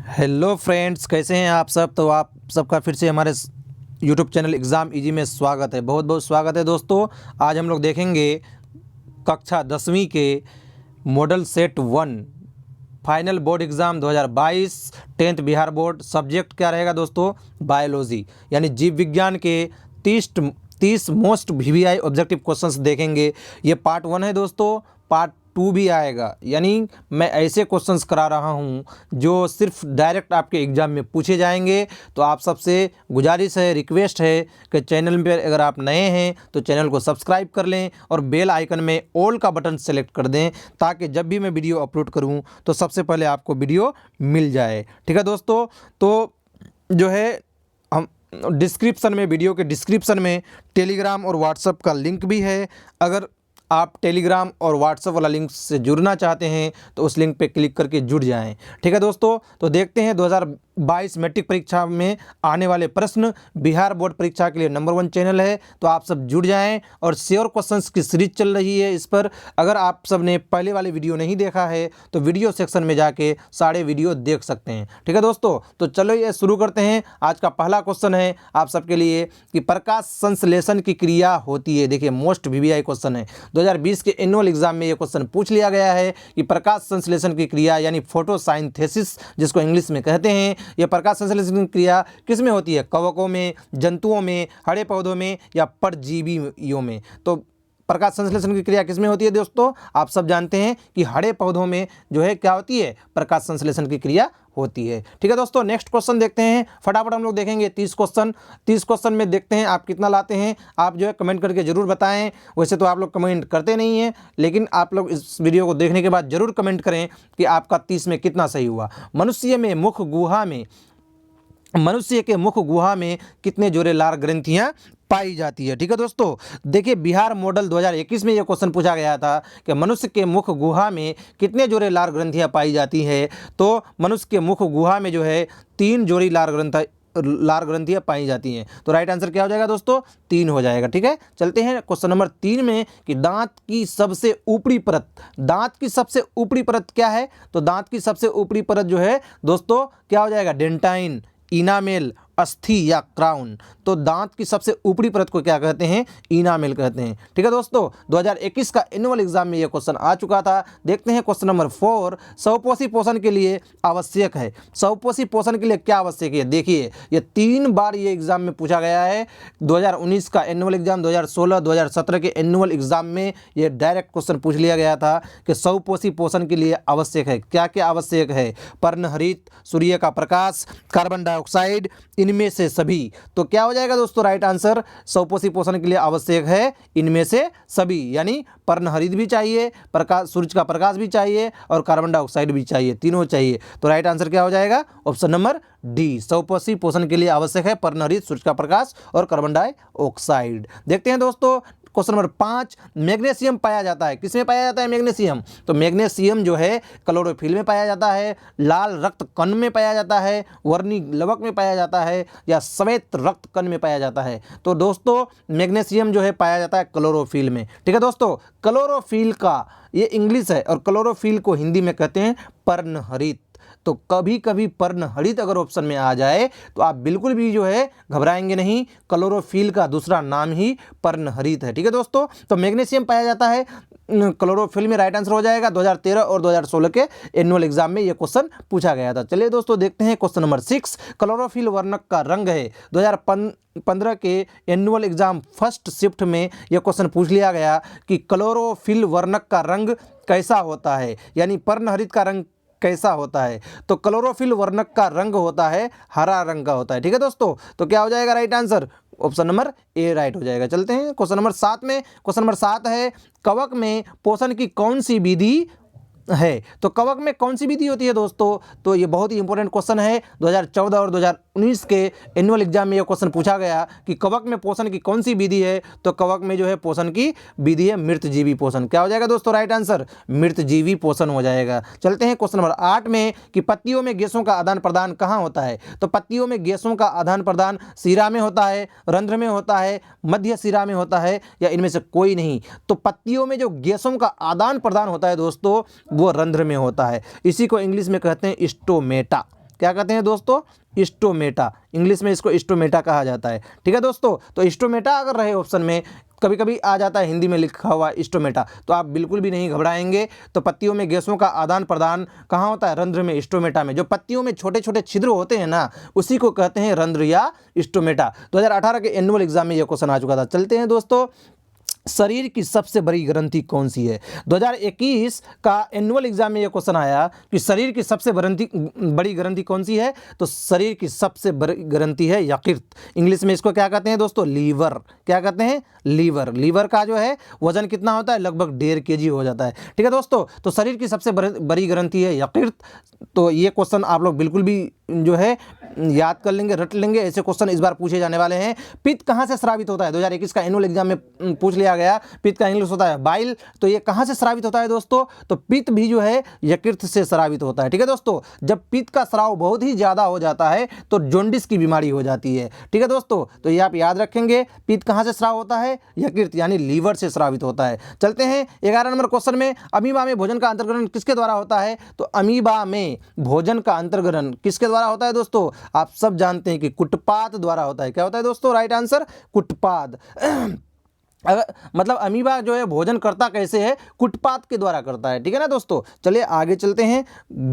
Hello friends, कैसे हैं आप सब। तो आप सबका फिर से हमारे यूट्यूब चैनल एग्ज़ाम इजी में स्वागत है। बहुत बहुत स्वागत है दोस्तों। आज हम लोग देखेंगे कक्षा 10वीं के model set 1 final board exam 2022 10th Bihar board. Subject क्या रहेगा दोस्तों? बायोलॉजी, यानी जीव विज्ञान के 30 मोस्ट वीवीआई ऑब्जेक्टिव क्वेश्चंस देखेंगे। ये पार्ट 1 है दोस्तों, पार्ट 2 भी आएगा। यानी मैं ऐसे क्वेश्चंस करा रहा हूं जो सिर्फ डायरेक्ट आपके एग्ज़ाम में पूछे जाएंगे। तो आप सबसे गुजारिश है, रिक्वेस्ट है कि चैनल पर अगर आप नए हैं तो चैनल को सब्सक्राइब कर लें और बेल आइकन में ऑल का बटन सेलेक्ट कर दें, ताकि जब भी मैं वीडियो अपलोड करूं तो सबसे पहले आपको वीडियो मिल जाए। ठीक है दोस्तों। तो जो है हम डिस्क्रिप्शन में, वीडियो के डिस्क्रिप्शन में टेलीग्राम और व्हाट्सएप का लिंक भी है। अगर आप टेलीग्राम और व्हाट्सएप वाला लिंक से जुड़ना चाहते हैं तो उस लिंक पे क्लिक करके जुड़ जाएं। ठीक है दोस्तों। तो देखते हैं 2022 मैट्रिक परीक्षा में आने वाले प्रश्न। बिहार बोर्ड परीक्षा के लिए नंबर 1 चैनल है, तो आप सब जुड़ जाएं। और श्योर क्वेश्चंस की सीरीज चल रही है इस पर। अगर आप सब ने पहले वाले वीडियो नहीं देखा है तो वीडियो सेक्शन में जाके सारे वीडियो देख सकते हैं। ठीक है दोस्तों। तो चलो ये शुरू करते हैं। आज का पहला क्वेश्चन है आप सबके लिए कि प्रकाश संश्लेषण की क्रिया होती है। देखिए, मोस्ट वीवीआई क्वेश्चन है। 2020 के एनुअल एग्जाम में ये क्वेश्चन पूछ लिया गया है कि प्रकाश संश्लेषण की क्रिया यानी फोटोसाइंथेसिस जिसको इंग्लिश में कहते हैं, यह प्रकाश संश्लेषण की क्रिया किस में होती है? कवकों में, जंतुओं में, हरे पौधों में या परजीवियों में? तो प्रकाश संश्लेषण की क्रिया किस में होती है दोस्तों? आप सब जानते हैं कि हरे पौधों में जो है क्या होती है? प्रकाश संश्लेषण की क्रिया होती है। ठीक है दोस्तों। नेक्स्ट क्वेश्चन देखते हैं। फटाफट हम लोग देखेंगे 30 क्वेश्चन में देखते हैं आप कितना लाते हैं। आप जो है कमेंट करके जरूर बताएं। वैसे तो आप लोग कमेंट करते नहीं हैं, लेकिन आप लोग इस वीडियो को देखने के बाद जरूर कमेंट करें कि आपका 30 में कितना सही हुआ। मनुष्य के मुख गुहा में कितने जोड़े लार ग्रंथियां पाई जाती है? ठीक है दोस्तों। देखिए, बिहार मॉडल 2021 में यह क्वेश्चन पूछा गया था कि मनुष्य के मुख गुहा में कितने जोड़े लार ग्रंथियां पाई जाती है। तो मनुष्य के मुख गुहा में जो है 3 जोड़ी लार ग्रंथियां पाई जाती हैं। तो राइट आंसर क्या हो जाएगा दोस्तों? 3 हो जाएगा। ठीक है। चलते हैं क्वेश्चन नंबर 3 में कि दांत की सबसे ऊपरी परत क्या है? तो दांत की सबसे ऊपरी परत जो है दोस्तों क्या हो जाएगा? डेंटाइन, इनामेल, अस्थि या क्राउन। तो दांत की सबसे ऊपरी परत को क्या कहते हैं? इनामेल कहते हैं। ठीक है दोस्तों। 2021 का एनुअल एग्जाम में यह क्वेश्चन आ चुका था। देखते हैं क्वेश्चन नंबर 4। स्वपोषी पोषण के लिए आवश्यक है। स्वपोषी पोषण के लिए क्या आवश्यक है? देखिए, ये 3 बार ये एग्जाम में पूछा गया है। 2019 का एनुअल एग्जाम, 2016, 2017 के एनुअल एग्जाम में ये डायरेक्ट क्वेश्चन पूछ लिया गया था कि स्वपोषी पोषण के लिए आवश्यक है। क्या क्या आवश्यक है? पर्णहरित, सूर्य का प्रकाश, कार्बन डाइऑक्साइड, इनमें से सभी। तो क्या हो जाएगा दोस्तों? राइट आंसर स्वपोषी पोषण के लिए आवश्यक है इनमें से सभी, यानी पर्णहरित भी चाहिए, प्रकाश, सूर्य का प्रकाश भी चाहिए और कार्बन डाइऑक्साइड भी चाहिए, तीनों चाहिए। तो राइट आंसर क्या हो जाएगा? ऑप्शन नंबर डी, स्वपोषी पोषण के लिए आवश्यक है पर्णहरित, सूर्य का प्रकाश और कार्बन डाइऑक्साइड। देखते हैं दोस्तों क्वेश्चन नंबर 5। मैग्नीशियम पाया जाता है, किसमें पाया जाता है मैग्नीशियम? तो मैग्नीशियम जो है क्लोरोफिल में पाया जाता है, लाल रक्त कण में पाया जाता है, वर्णी लवक में पाया जाता है या श्वेत रक्त कण में पाया जाता है? तो दोस्तों मैग्नीशियम जो है पाया जाता है क्लोरोफिल में। ठीक है दोस्तों। क्लोरोफिल का ये इंग्लिश है और क्लोरोफिल को हिंदी में कहते हैं पर्णहरित। तो कभी कभी पर्णहरित अगर ऑप्शन में आ जाए तो आप बिल्कुल भी जो है घबराएंगे नहीं। क्लोरोफिल का दूसरा नाम ही पर्णहरित है। ठीक है दोस्तों। तो मैग्नीशियम पाया जाता है क्लोरोफिल में। राइट आंसर हो जाएगा। 2013 और 2016 के एनुअल एग्जाम में यह क्वेश्चन पूछा गया था। चलिए दोस्तों देखते हैं क्वेश्चन नंबर 6। क्लोरोफिल वर्णक का रंग है। 2015 के एनुअल एग्जाम फर्स्ट शिफ्ट में यह क्वेश्चन पूछ लिया गया कि क्लोरोफिल वर्णक का रंग कैसा होता है, यानी पर्णहरित का रंग कैसा होता है? तो क्लोरोफिल वर्णक का रंग होता है हरा रंग का होता है। ठीक है दोस्तों। तो क्या हो जाएगा right answer? Option number A right हो जाएगा। चलते हैं क्वेश्चन नंबर 7 में। क्वेश्चन नंबर 7 है कवक में पोषण की कौन सी विधि है? तो कवक में कौन सी विधि होती है दोस्तों? तो ये बहुत ही इंपॉर्टेंट क्वेश्चन है। 2014 और 2019 के एनुअल एग्जाम में यह क्वेश्चन पूछा गया कि कवक में पोषण की कौन सी विधि है? तो कवक में जो है पोषण की विधि है मृतजीवी पोषण। क्या हो जाएगा दोस्तों? राइट आंसर मृतजीवी पोषण हो जाएगा। चलते हैं क्वेश्चन नंबर 8 में कि पत्तियों में गैसों का आदान प्रदान कहाँ होता है? तो पत्तियों में गैसों का आदान प्रदान शिरा में होता है, रंध्र में होता है, मध्य शिरा में होता है या इनमें से कोई नहीं? तो पत्तियों में जो गैसों का आदान प्रदान होता है दोस्तों वो रंध्र में होता है। इसी को इंग्लिश में कहते हैं स्टोमेटा। क्या कहते हैं दोस्तों, स्टोमेटा, इंग्लिश में इसको स्टोमेटा कहा जाता है। ठीक है दोस्तों, तो स्टोमेटा अगर रहे ऑप्शन में, कभी कभी आ जाता है हिंदी में लिखा हुआ स्टोमेटा, तो आप बिल्कुल भी नहीं घबराएंगे। तो पत्तियों में गैसों का आदान प्रदान कहाँ होता है, रंध्र में, स्टोमेटा में। जो पत्तियों में छोटे छोटे छिद्र होते हैं ना, उसी को कहते हैं रंध्र या स्टोमेटा। 2018 के एनुअल एग्जाम में यह क्वेश्चन आ चुका था। चलते हैं दोस्तों, शरीर की सबसे बड़ी ग्रंथि कौन सी है। 2021 का एनुअल एग्जाम में यह क्वेश्चन आया कि शरीर की सबसे बड़ी ग्रंथि कौन सी है। तो शरीर की सबसे बड़ी ग्रंथि है यकृत, इंग्लिश में इसको क्या कहते हैं दोस्तों, लीवर। क्या कहते हैं, लीवर। लीवर का जो है वजन कितना होता है, लगभग 1.5 kg हो जाता है। ठीक है दोस्तों, तो शरीर की सबसे बड़ी ग्रंथि है यकृत। तो ये क्वेश्चन आप लोग बिल्कुल भी जो है याद कर लेंगे, रट लेंगे, ऐसे क्वेश्चन इस बार पूछे जाने वाले हैं। पित्त कहाँ से स्रावित होता है, 2021 का एनुअल एग्जाम में पूछ लिया गया। पित्त का इंग्लिश होता है बाइल। तो ये कहाँ से स्रावित होता है दोस्तों, तो पित्त भी जो है यकृत से स्रावित होता है। ठीक है दोस्तों, जब पित्त का स्राव बहुत ही ज़्यादा हो जाता है तो जॉन्डिस की बीमारी हो जाती है। ठीक है दोस्तों, तो ये आप याद रखेंगे, पित्त कहाँ से स्राव होता है, यकृत यानी लीवर से स्रावित होता है। चलते हैं 11 नंबर क्वेश्चन में, अमीबा में भोजन का अंतर्ग्रहण किसके द्वारा होता है। तो अमीबा में भोजन का अंतर्ग्रहण किसके द्वारा होता है दोस्तों, आप सब जानते हैं कि कुटपाद द्वारा होता है। क्या होता है दोस्तों, राइट आंसर कुटपाद। अगर मतलब अमीबा जो है भोजन करता कैसे है, कुटपाद के द्वारा करता है। ठीक है ना दोस्तों, चलिए आगे चलते हैं।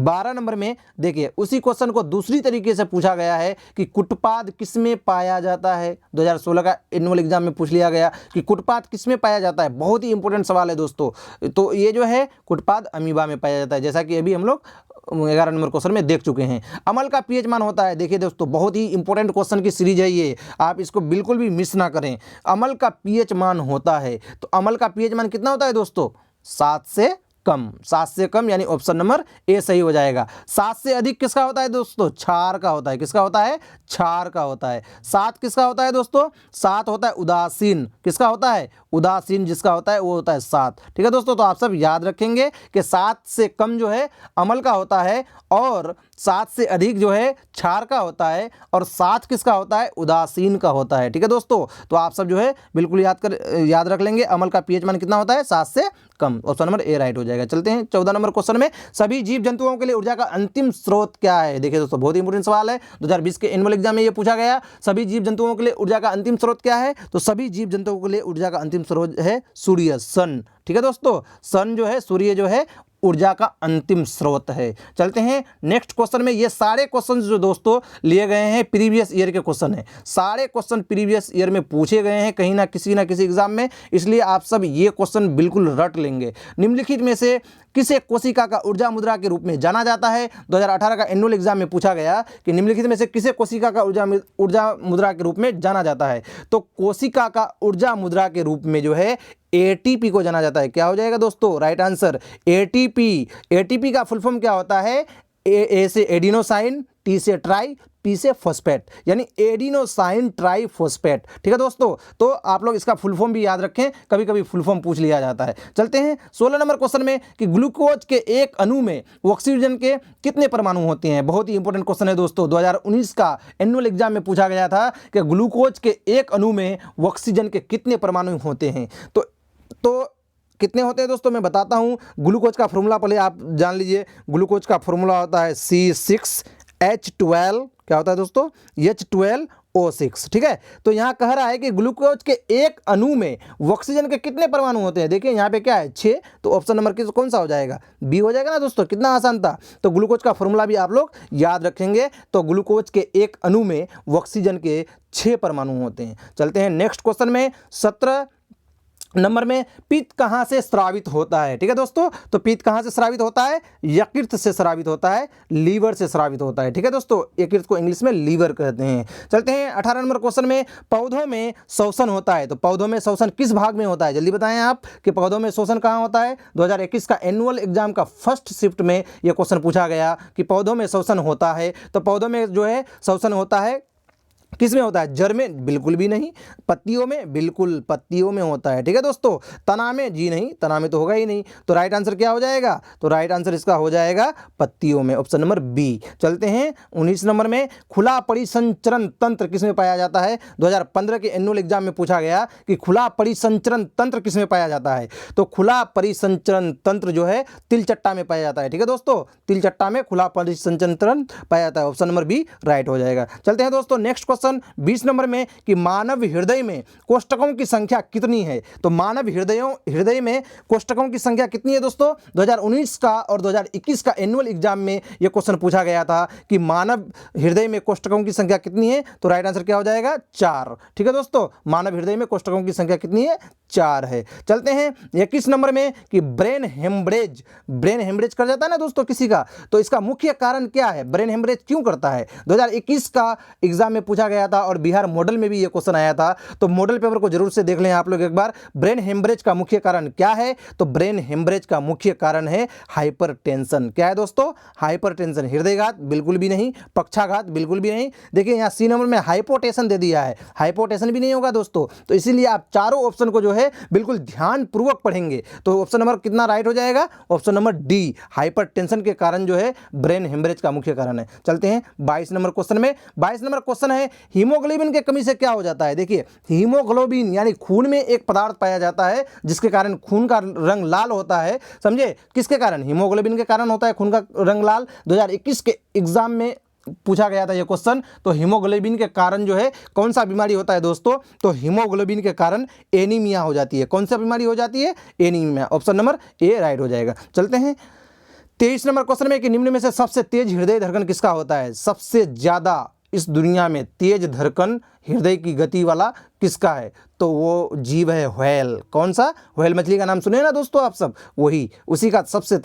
12 नंबर में देखिए, उसी क्वेश्चन को दूसरी तरीके से पूछा गया है कि कुटपाद किस में पाया जाता है। 2016 का एनुअल एग्जाम में पूछ लिया गया कि कुटपाद किस में पाया जाता है। बहुत ही इंपॉर्टेंट सवाल है दोस्तों। तो ये जो है कुटपाद अमीबा में पाया जाता है, जैसा कि अभी हम लोग 11 नंबर क्वेश्चन में देख चुके हैं। अमल का पीएच मान होता है, देखिए दोस्तों बहुत ही इंपॉर्टेंट क्वेश्चन की सीरीज है ये, आप इसको बिल्कुल भी मिस ना करें। अमल का पीएच मान होता है, तो अमल का पीएच मान कितना होता है दोस्तों, 7 से कम। 7 से कम यानी ऑप्शन नंबर ए सही हो जाएगा। 7 से अधिक किसका होता है दोस्तों, क्षार का होता है। किसका होता है, क्षार का होता है। 7 किसका होता है दोस्तों, 7 होता है उदासीन। किसका होता है, उदासीन जिसका होता है वो होता है 7। ठीक है दोस्तों, तो आप सब याद रखेंगे कि 7 से कम जो है अमल का होता है और 7 से अधिक जो है क्षार का होता है और 7 किसका होता है, उदासीन का होता है। ठीक है दोस्तों, तो आप सब जो है बिल्कुल याद रख लेंगे, अमल का पीएच मान कितना होता है, 7 से कम। ऑप्शन नंबर ए राइट हो जाएगा। चलते हैं 14 नंबर क्वेश्चन में, सभी जीव जंतुओं के लिए ऊर्जा का अंतिम स्रोत क्या है। देखिए दोस्तों बहुत ही इंपॉर्टेंट सवाल है, 2020 के एनुअल एग्जाम में ये पूछा गया, सभी जीव जंतुओं के लिए ऊर्जा का अंतिम स्रोत क्या है। तो सभी जीव जंतुओं के लिए ऊर्जा का अंतिम स्रोत है सूर्य, सन। ठीक है दोस्तों, सन जो है, सूर्य जो है ऊर्जा का अंतिम स्रोत है। चलते हैं नेक्स्ट क्वेश्चन में। ये सारे क्वेश्चन जो दोस्तों लिए गए हैं प्रीवियस ईयर के क्वेश्चन हैं, सारे क्वेश्चन प्रीवियस ईयर में पूछे गए हैं कहीं ना किसी एग्जाम में, इसलिए आप सब ये क्वेश्चन बिल्कुल रट लेंगे। निम्नलिखित में से किसे कोशिका का ऊर्जा मुद्रा के रूप में जाना जाता है। 2018 का एनुअल एग्जाम में पूछा गया कि निम्नलिखित में से किसे कोशिका का ऊर्जा मुद्रा के रूप में जाना जाता है। तो कोशिका का ऊर्जा मुद्रा के रूप में जो है एटीपी को जाना जाता है। क्या हो जाएगा दोस्तों, राइट आंसर एटीपी। एटीपी का फुल फॉर्म क्या होता है, ए से एडिनोसाइन, टी से ट्राई, पी से फॉस्फेट, यानी एडिनोसाइन ट्राई फॉस्फेट। ठीक है दोस्तों, तो आप लोग इसका फुल फॉर्म भी याद रखें, कभी कभी फुल फॉर्म पूछ लिया जाता है। चलते हैं 16 नंबर क्वेश्चन में कि ग्लूकोज के एक अणु में ऑक्सीजन के कितने परमाणु होते हैं। बहुत ही इंपॉर्टेंट क्वेश्चन है दोस्तों, 2019 का एनुअल एग्जाम में पूछा गया था कि ग्लूकोज के एक अणु में ऑक्सीजन के कितने परमाणु होते हैं। तो कितने होते हैं दोस्तों, मैं बताता हूं। ग्लूकोज का फॉर्मूला पहले आप जान लीजिए। ग्लूकोज का फॉर्मूला होता है C6H12, क्या होता है दोस्तों, H12O6। ठीक है, तो यहां कह रहा है कि ग्लूकोज के एक अणु में ऑक्सीजन के कितने परमाणु होते हैं। देखिए यहां पे क्या है, 6, तो ऑप्शन नंबर कौन सा हो जाएगा, बी हो जाएगा ना दोस्तों। कितना आसान था। तो ग्लूकोज का फॉर्मूला भी आप लोग याद रखेंगे। तो ग्लूकोज के एक अणु में ऑक्सीजन के 6 परमाणु होते हैं। चलते हैं नेक्स्ट क्वेश्चन में, 17 नंबर में, पित्त कहाँ से स्रावित होता है। ठीक है दोस्तों, तो पित्त कहाँ से स्रावित होता है, यकृत से स्रावित होता है, लीवर से स्रावित होता है। ठीक है दोस्तों, यकृत को इंग्लिश में लीवर कहते हैं। चलते हैं 18 नंबर क्वेश्चन में, पौधों में श्वसन होता है। तो पौधों में श्वसन किस भाग में होता है, जल्दी बताएं आप कि पौधों में श्वसन कहाँ होता है। 2021 का एनुअल एग्जाम का फर्स्ट शिफ्ट में यह क्वेश्चन पूछा गया कि पौधों में श्वसन होता है। तो पौधों में जो है श्वसन होता है किस में होता है? जड़ में? बिल्कुल भी नहीं। पत्तियों में? बिल्कुल पत्तियों में होता है। ठीक है दोस्तों। तना में? जी नहीं, तना में तो होगा ही नहीं। तो राइट आंसर क्या हो जाएगा? तो राइट आंसर इसका हो जाएगा पत्तियों में, ऑप्शन नंबर बी। चलते हैं 19 नंबर में, खुला परिसंचरण तंत्र किस में पाया जाता है? 2015 के एनुअल एग्जाम में पूछा गया कि खुला परिसंचरण तंत्र किस में पाया जाता है? तो खुला परिसंचरण तंत्र जो है तिलचट्टा में पाया जाता है। ठीक है दोस्तों, तिलचट्टा में खुला परिसंचरण तंत्र पाया जाता है, ऑप्शन नंबर बी राइट हो जाएगा। चलते हैं दोस्तों नेक्स्ट क्वेश्चन 20 नंबर में कि मानव हृदय में कोष्ठकों की संख्या कितनी है? तो मानव हृदय में कोष्ठकों की संख्या कितनी है दोस्तों? 2019 का और 2021 का एनुअल एग्जाम में यह क्वेश्चन पूछा गया था कि मानव हृदय में कोष्ठकों की संख्या कितनी है? तो राइट आंसर क्या हो जाएगा? 4। ठीक है दोस्तों, मानव हृदय में कोष्ठकों की संख्या कितनी है? 4 है। चलते हैं 21 नंबर में कि ब्रेन हेमरेज कर जाता है ना दोस्तों किसी का, तो इसका मुख्य कारण क्या है? ब्रेन हेमरेज क्यों करता है? 2021 का एग्जाम में पूछा गया था और बिहार मॉडल में भी ये क्वेश्चन आया था, तो मॉडल पेपर को जरूर से देख लें आप लोग एक बार। ब्रेन हेमरेज का मुख्य कारण क्या है? तो ब्रेन हेमरेज का मुख्य कारण है हाइपरटेंशन। क्या है दोस्तों? हाइपरटेंशन। हृदयघात? बिल्कुल भी नहीं। पक्षाघात? बिल्कुल भी नहीं। देखिए यहाँ सी नंबर में हाइपोटेंशन दे दिया है, हाइपोटेंशन भी नहीं होगा दोस्तों। तो इसीलिए आप चारों ऑप्शन को जो है बिल्कुल ध्यान पूर्वक पढ़ेंगे। तो ऑप्शन नंबर कितना राइट हो जाएगा? ऑप्शन नंबर डी, हाइपरटेंशन के कारण जो है ब्रेन हेमरेज का मुख्य कारण है। चलते हैं 22 नंबर क्वेश्चन में। 22 नंबर क्वेश्चन है, हीमोग्लोबिन की कमी से क्या हो जाता है? देखिए हीमोग्लोबिन यानी खून में एक पदार्थ पाया जाता है जिसके कारण खून का रंग लाल होता है। समझे? किसके कारण? हीमोग्लोबिन के कारण होता है खून का रंग लाल। 2021 के एग्जाम में पूछा गया था ये क्वेश्चन। तो हीमोग्लोबिन के कारण जो है कौन सा बीमारी होता है दोस्तों? तो हीमोग्लोबिन के कारण एनीमिया हो जाती है। कौन सा बीमारी हो जाती है? Anaemia, option number A right हो जाएगा। चलते हैं 23 नंबर क्वेश्चन में कि निम्न में से सबसे तेज हृदय धड़कन किसका होता है? सबसे ज्यादा इस दुनिया में तेज धड़कन हृदय की गति वाला किसका है? तो वो जीव है व्हेल। कौन सा? व्हेल मछली का नाम सुने ना दोस्तों आप सब, वही, उसी का सबसे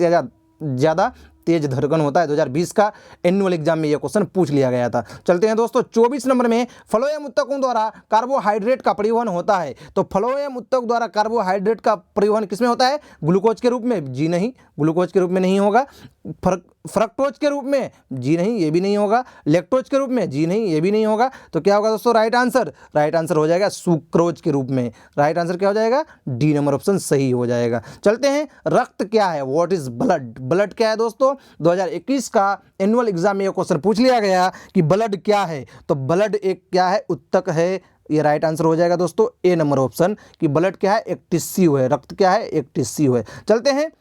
ज़्यादा तेज धड़कन होता है। 2020 का एनुअल एग्जाम में यह क्वेश्चन पूछ लिया गया था। चलते हैं दोस्तों 24 नंबर में, फलों एवं उत्तकों द्वारा कार्बोहाइड्रेट का परिवहन होता है। तो फलों एवं उत्तक द्वारा कार्बोहाइड्रेट का परिवहन किसमें होता है? ग्लूकोज के रूप में? जी नहीं, ग्लूकोज के रूप में नहीं होगा। फ्रक्टोज के रूप में? जी नहीं, ये भी नहीं होगा। लैक्टोज के रूप में? जी नहीं, ये भी नहीं होगा। तो क्या होगा दोस्तों राइट आंसर? राइट आंसर हो जाएगा सुक्रोज के रूप में। राइट आंसर क्या हो जाएगा? डी नंबर ऑप्शन सही हो जाएगा। चलते हैं रक्त क्या है? What is blood? ब्लड क्या है दोस्तों? 2021 का एनुअल एग्जाम में यह क्वेश्चन पूछ लिया गया कि ब्लड क्या है? तो ब्लड एक क्या है? उत्तक है। ये राइट आंसर हो जाएगा दोस्तों ए नंबर ऑप्शन, कि ब्लड क्या है? एक टिश्यू है। रक्त क्या है? एक टिश्यू है। चलते हैं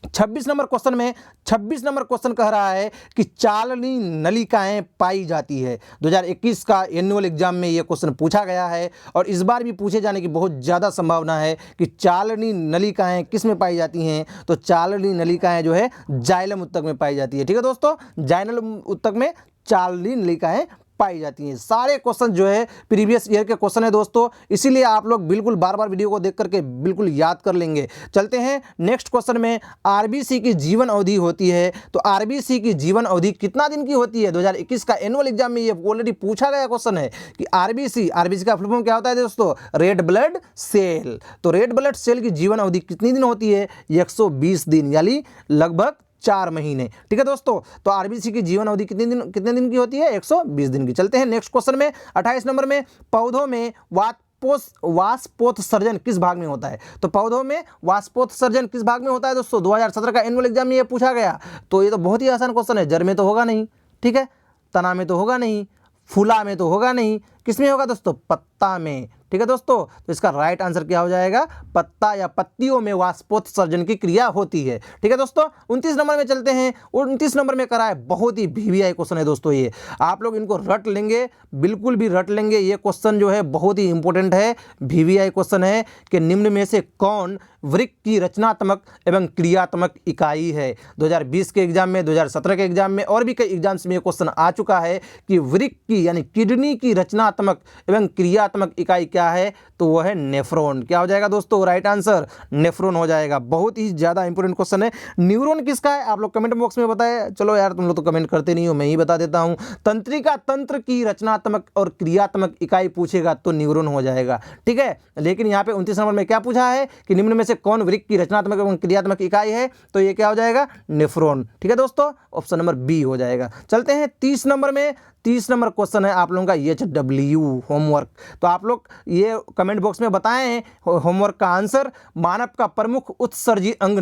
26 नंबर क्वेश्चन में। 26 नंबर क्वेश्चन कह रहा है कि चालनी नलिकाएं पाई जाती है। 2021 का एनुअल एग्जाम में यह क्वेश्चन पूछा गया है और इस बार भी पूछे जाने की बहुत ज़्यादा संभावना है कि चालनी नलिकाएं किस में पाई जाती हैं? तो चालनी नलिकाएं जो है जाइलम उत्तक में पाई जाती है। ठीक है दोस्तों, जाइलम उत्तक में चालनी नलिकाएं पाई जाती हैं। सारे क्वेश्चन जो है प्रीवियस ईयर के क्वेश्चन है दोस्तों, इसीलिए आप लोग बिल्कुल बार बार वीडियो को देख करके बिल्कुल याद कर लेंगे। चलते हैं नेक्स्ट क्वेश्चन में। आरबीसी की जीवन अवधि होती है, तो आरबीसी की जीवन अवधि कितना दिन की होती है? 2021 का एनुअल एग्जाम में ये ऑलरेडी पूछा गया क्वेश्चन है कि आरबीसी का फुल फॉर्म क्या होता है दोस्तों? Red blood cell. तो रेड ब्लड सेल की जीवन अवधि कितनी दिन होती है? 120 दिन, यानी लगभग 4 महीने। ठीक है दोस्तों, तो आरबीसी की जीवन अवधि कितने दिन की होती है? 120 दिन की। चलते हैं नेक्स्ट क्वेश्चन में 28 नंबर में, पौधों में वाष्पोत्सर्जन किस भाग में होता है? तो पौधों में वाष्पोत्सर्जन किस भाग में होता है दोस्तों? 2017 का एनुअल एग्जाम में ये पूछा गया। तो ये तो बहुत ही आसान क्वेश्चन है। जड़ में तो होगा नहीं, ठीक है, तना में तो होगा नहीं, फूला में तो होगा नहीं, किस में होगा दोस्तों? पत्ता में। ठीक है दोस्तों, तो इसका राइट आंसर क्या हो जाएगा? पत्ता या पत्तियों में वाष्पोत्सर्जन की क्रिया होती है। ठीक है दोस्तों, 29 नंबर में चलते हैं। 29 नंबर में करा है, बहुत ही वीवीआई क्वेश्चन है दोस्तों। ये आप लोग इनको रट लेंगे, बिल्कुल भी रट लेंगे। ये क्वेश्चन जो है बहुत ही इंपॉर्टेंट है, वीवीआई क्वेश्चन है कि निम्न में से कौन वृक्क की रचनात्मक एवं क्रियात्मक इकाई है? 2020 के एग्जाम में, 2017 के एग्जाम में और भी कई एग्जाम्स में ये क्वेश्चन आ चुका है कि वृक्क की यानी किडनी की रचनात्मक एवं क्रियात्मक इकाई क्या है, तो वो है नेफ्रॉन। क्या हो जाएगा दोस्तों, राइट आंसर नेफ्रॉन हो जाएगा। बहुत ही ज़्यादा इंपॉर्टेंट क्वेश्चन है। न्यूरॉन किसका है, आप लोग कमेंट बॉक्स में बताएं। चलो यार, तुम लोग तो कमेंट करते नहीं हो, मैं ही बता देता हूँ। तंत्रिका तंत्र की रचनात्मक और क्रियात्मक इकाई पूछेगा तो न्यूरॉन हो जाएगा, ठीक है। लेकिन यहाँ पे 29 नंबर में क्या पूछा है कि निम्न में से कौन वृक्क की रचनात्मक एवं क्रियात्मक इकाई है, तो ये क्या हो जाएगा, नेफ्रॉन, ठीक है दोस्तों, ऑप्शन नंबर बी हो जाएगा। चलते हैं 30 नंबर में। 30 नंबर क्वेश्चन है आप लोगों का HW होमवर्क। तो आप लोग ये कमेंट बॉक्स में बताएं होमवर्क का आंसर। मानव का प्रमुख उत्सर्जी अंग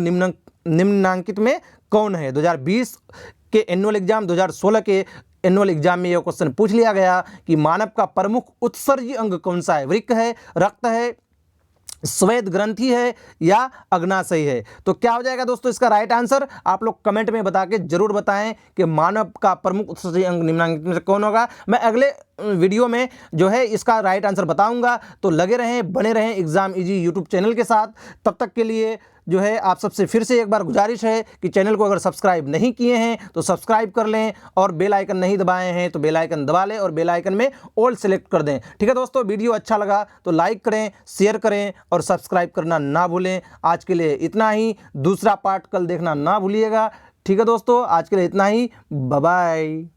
निम्नांकित में कौन है। 2020 के एनुअल एग्जाम, 2016 के एनुअल एग्जाम में यह क्वेश्चन पूछ लिया गया कि मानव का प्रमुख उत्सर्जी अंग कौन सा है। वृक्क है, रक्त है, श्वेत ग्रंथि है या अग्नाशय है। तो क्या हो जाएगा दोस्तों इसका राइट आंसर, आप लोग कमेंट में बता के जरूर बताएं कि मानव का प्रमुख उत्सर्जी अंग निम्नलिखित में से कौन होगा। मैं अगले वीडियो में जो है इसका राइट आंसर बताऊंगा। तो लगे रहें, बने रहें एग्जाम इजी यूट्यूब चैनल के साथ। तब तक के लिए जो है आप सबसे फिर से एक बार गुजारिश है कि चैनल को अगर सब्सक्राइब नहीं किए हैं तो सब्सक्राइब कर लें, और बेल आइकन नहीं दबाए हैं तो बेल आइकन दबा लें और बेल आइकन में ऑल सेलेक्ट कर दें, ठीक है दोस्तों। वीडियो अच्छा लगा तो लाइक करें, शेयर करें और सब्सक्राइब करना ना भूलें। आज के लिए इतना ही, दूसरा पार्ट कल देखना ना भूलिएगा, ठीक है दोस्तों। आज के लिए इतना ही, बाय बाय।